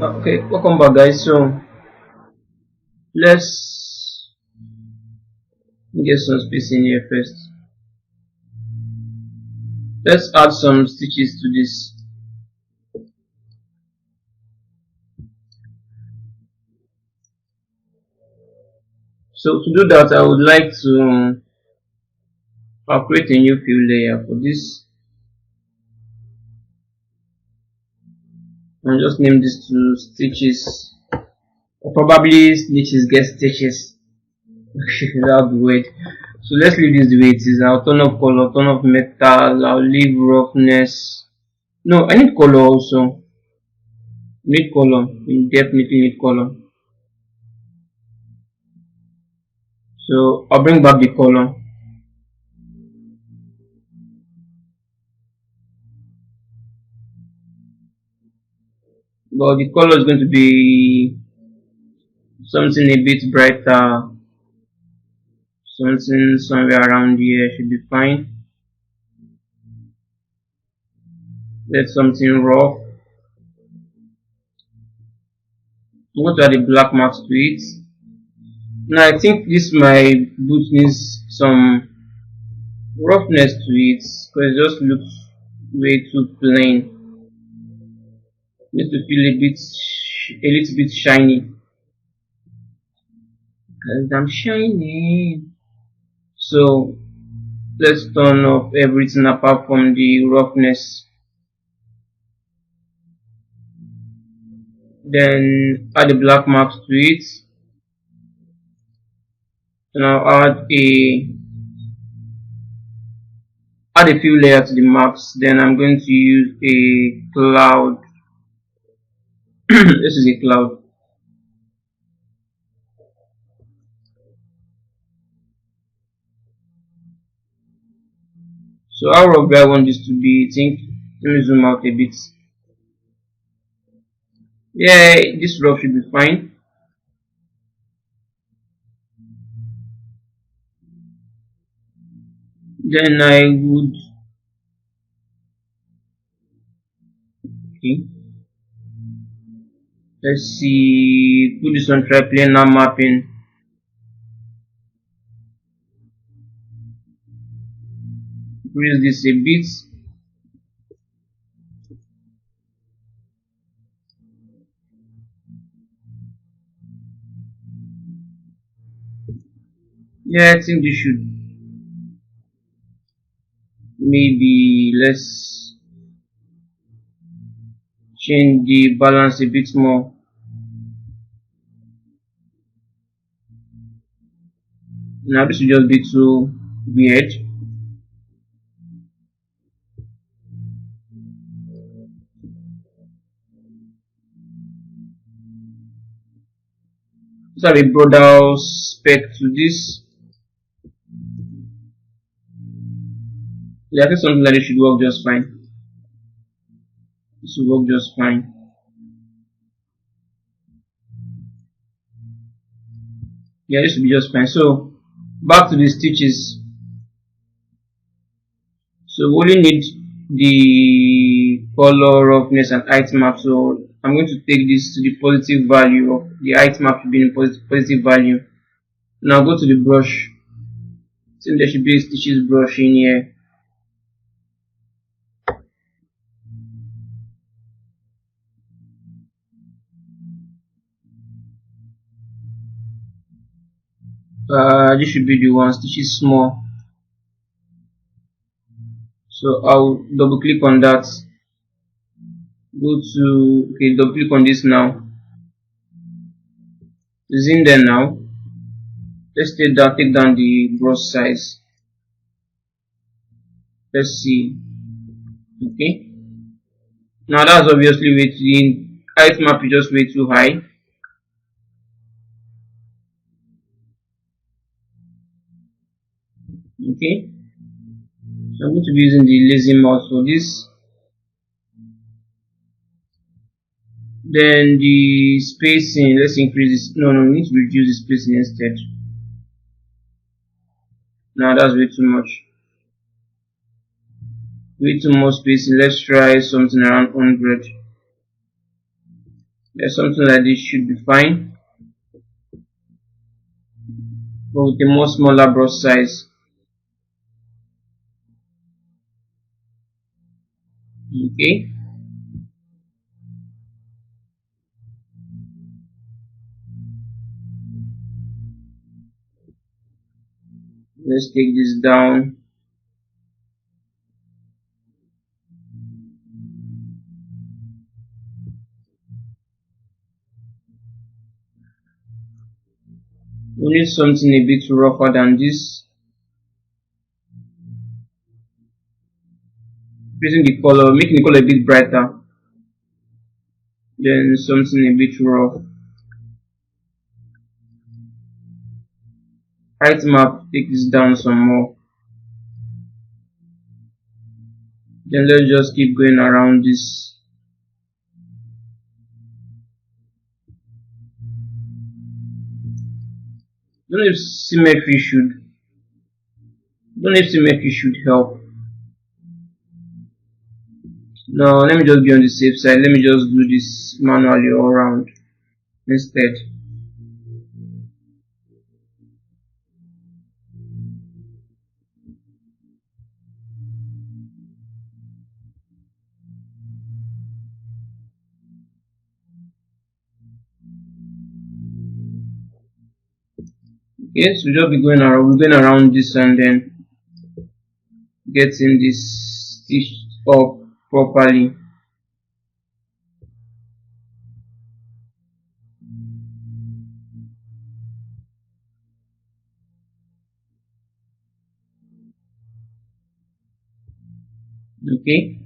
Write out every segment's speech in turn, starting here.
Okay, welcome back, guys. So let's get some space in here first. Let's add some stitches to this. So to do that, I would like to create a new fill layer for this, and just name this to stitches, or probably snitches get stitches. That would be weird. So let's leave this the way it is. I'll turn off color, turn off metal. I'll leave roughness. No, I need color also. Need color. We definitely need color. So I'll bring back the color. But the color is going to be something a bit brighter. Something somewhere around here should be fine. Let's something rough. I'm going to add the black marks to it. Now I think this my boot needs some roughness to it because it just looks way too plain. Needs to feel a little bit shiny. Because I'm shiny. So let's turn off everything apart from the roughness. Then add the black marks to it. And I'll add a few layers to the marks. Then I'm going to use a cloud. This is a cloud. So how rough do I want this to be? I think let me zoom out a bit. Yeah, this rough should be fine. Then I would let's see, put this on triplanar mapping. Increase this a bit. Yeah, I think this should maybe let's change the balance a bit more. Now this will just be too weird. Let's have a broader spec to this. Yeah, I think something like this should work just fine. This will work just fine. Yeah, this will be just fine. So back to the stitches. So we only need the color, roughness, and height map. So I'm going to take this to the positive value of the height map should be in positive value. Now go to the brush. So there should be a stitches brush in here. This should be the one, stitches small. So I'll double click on that. Go to double click on this now. It's in there now. Let's take down the brush size. Let's see. Okay. Now that's obviously way too, height map is just way too high. Okay. So I'm going to be using the lazy mouse for this. Then the spacing, let's increase this. No, we need to reduce the spacing instead. Now that's way too much. Way too much spacing. Let's try something around 100. Yeah, something like this should be fine, but with a more smaller brush size. Okay, let's take this down. We need something a bit rougher than this. Increasing the color, making the color a bit brighter. Then something a bit rough. Height map, take this down some more. Then let's just keep going around this. Don't know if symmetry should help. No, let me just be on the safe side. Let me just do this manually all around instead. Okay, so just be going around, this and then getting this stitched up properly. Okay.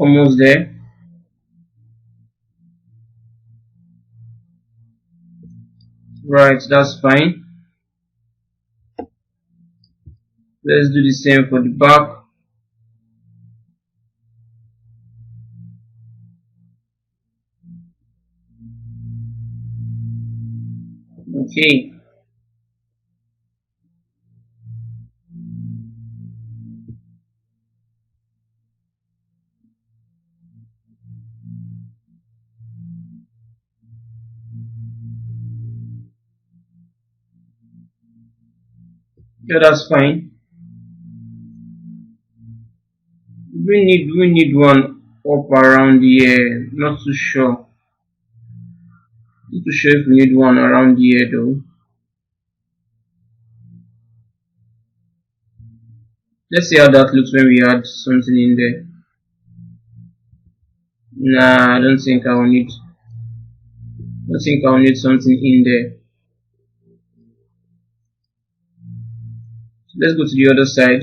Almost there. Right, that's fine. Let's do the same for the back. Okay. Yeah, that's fine. We need one up around here. Not too sure. Not too sure if we need one around here though. Let's see how that looks when we add something in there. Nah, I don't think I'll need. I think I'll need something in there. Let's go to the other side.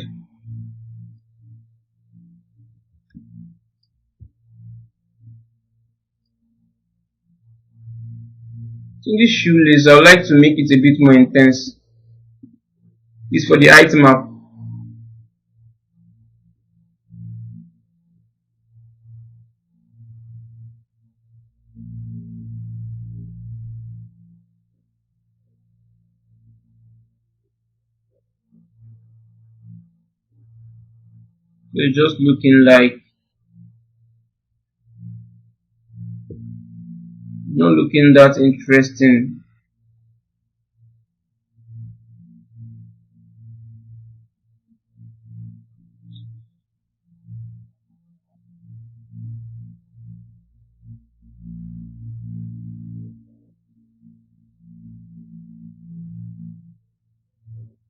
So this shoelace, I would like to make it a bit more intense. It's for the height map. So it's just looking like, not looking that interesting.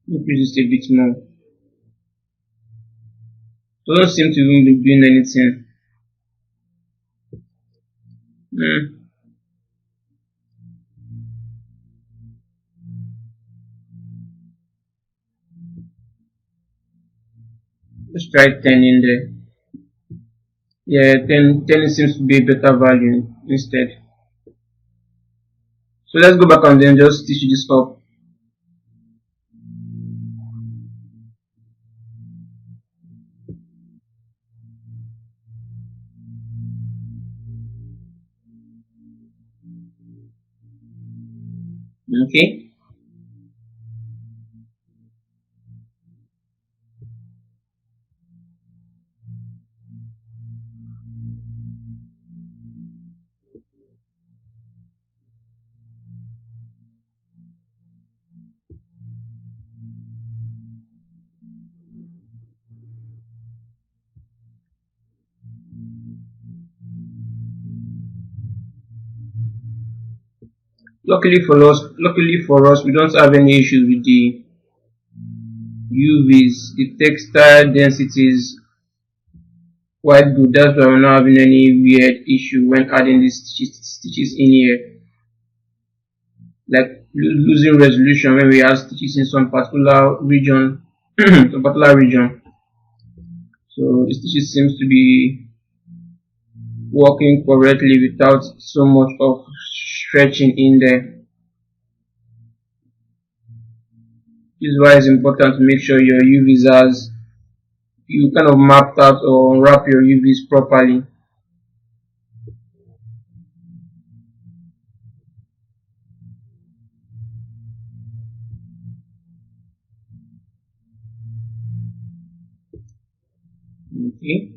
Increase this a bit more. Doesn't seem to even be doing anything. Let's try 10 in there. Yeah, 10 seems to be a better value instead. So let's go back and then just stitch this up. Okay. Luckily for us, we don't have any issues with the UVs. The textile density is quite good. That's why we're not having any weird issue when adding these stitches in here. Like losing resolution when we add stitches in some particular region, some particular region. So the stitches seems to be working correctly without so much of stretching in there. This is why it's important to make sure your UVs has you kind of mapped out or wrap your UVs properly. Okay,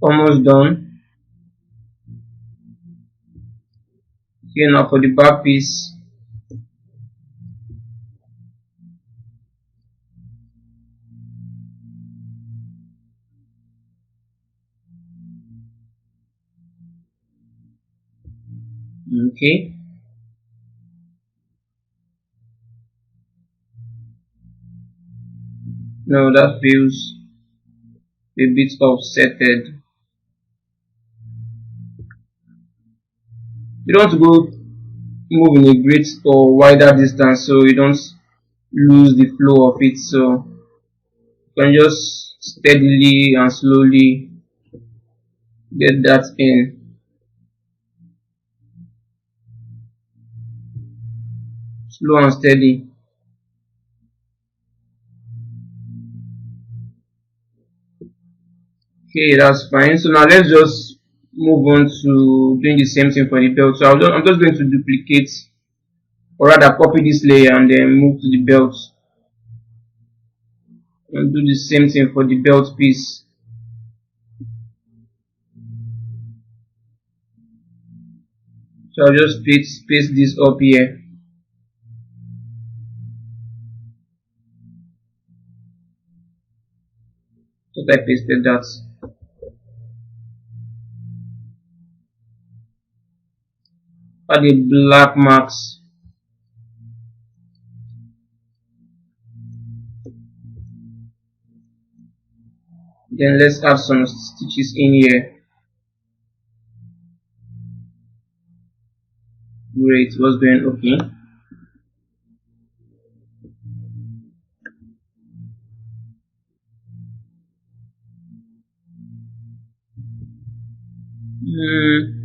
almost done. Okay, now for the back piece. Okay, now that feels a bit offsetted. You don't go move in a great or wider distance so you don't lose the flow of it. So you can just steadily and slowly get that in, slow and steady. Okay, that's fine. So now let's just move on to doing the same thing for the belt. So I'm just going to duplicate or rather copy this layer and then move to the belt and do the same thing for the belt piece. So I'll just paste this up here. So I pasted that. Add the black marks. Then let's add some stitches in here. Great, what's going okay? Hmm.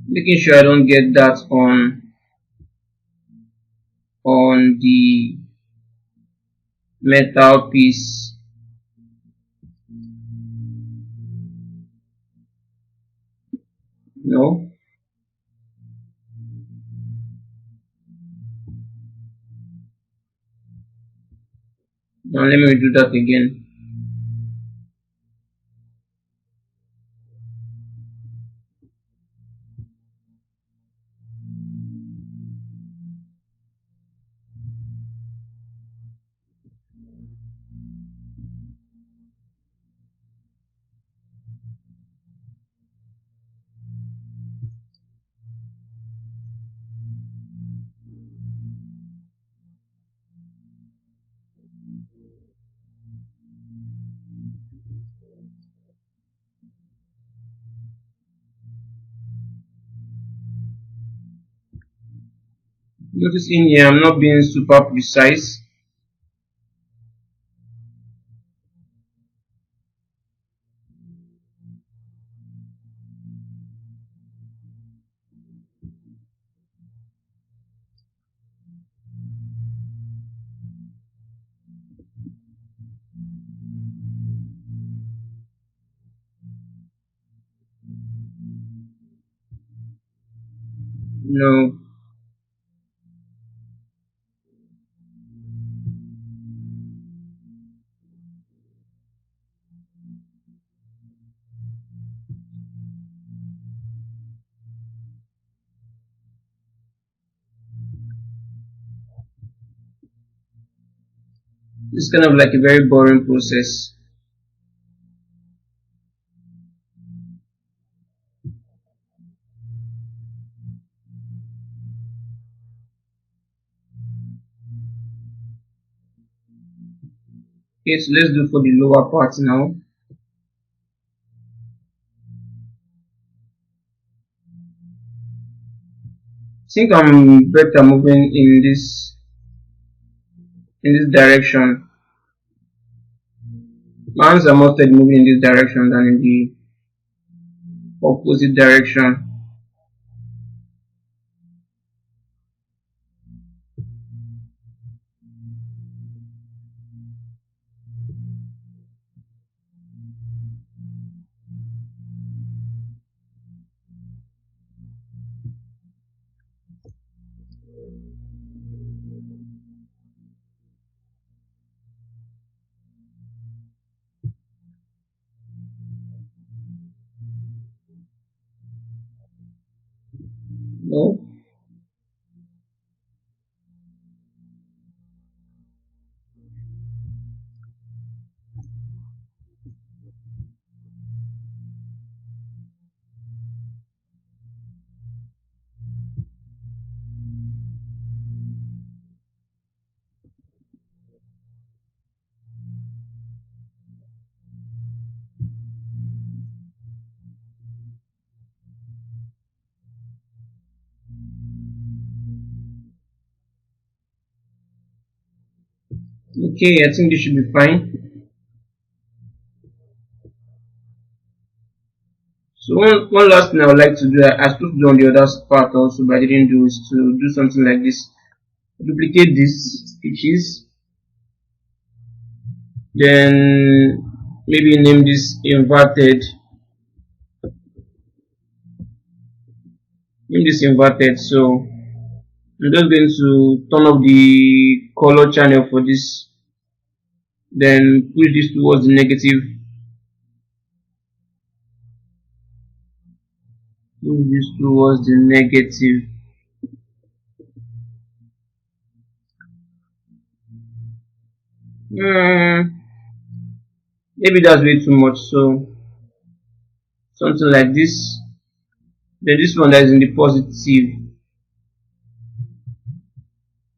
Making sure I don't get that on the metal piece. No. Now let me do that again. Notice in here I'm not being super precise. No, it's kind of like a very boring process. Okay, so let's do for the lower part now. I think I'm better moving in this direction. My hands are mostly moving in this direction than in the opposite direction. No? Okay, I think this should be fine. So one last thing I would like to do, I supposed to do on the other part also, but I didn't do, is to do something like this. Duplicate these stitches, then maybe name this inverted. Name this inverted. So I'm just going to turn off the color channel for this, then push this towards the negative, push this towards the negative. Maybe that's way too much, so something like this. Then this one that is in the positive,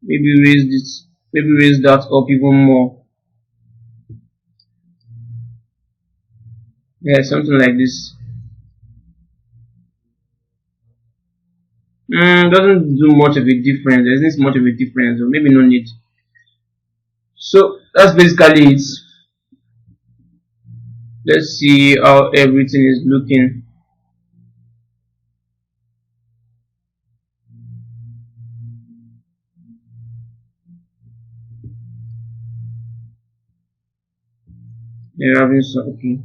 maybe raise this, maybe raise that up even more. Yeah, something like this. Doesn't do much of a difference. There isn't much of a difference, or maybe no need. So that's basically it. Let's see how everything is looking. They're having some, okay.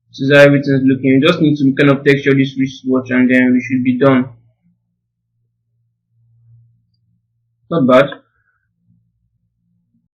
This is how everything is looking. You just need to kind of texture this wristwatch and then we should be done. Not bad.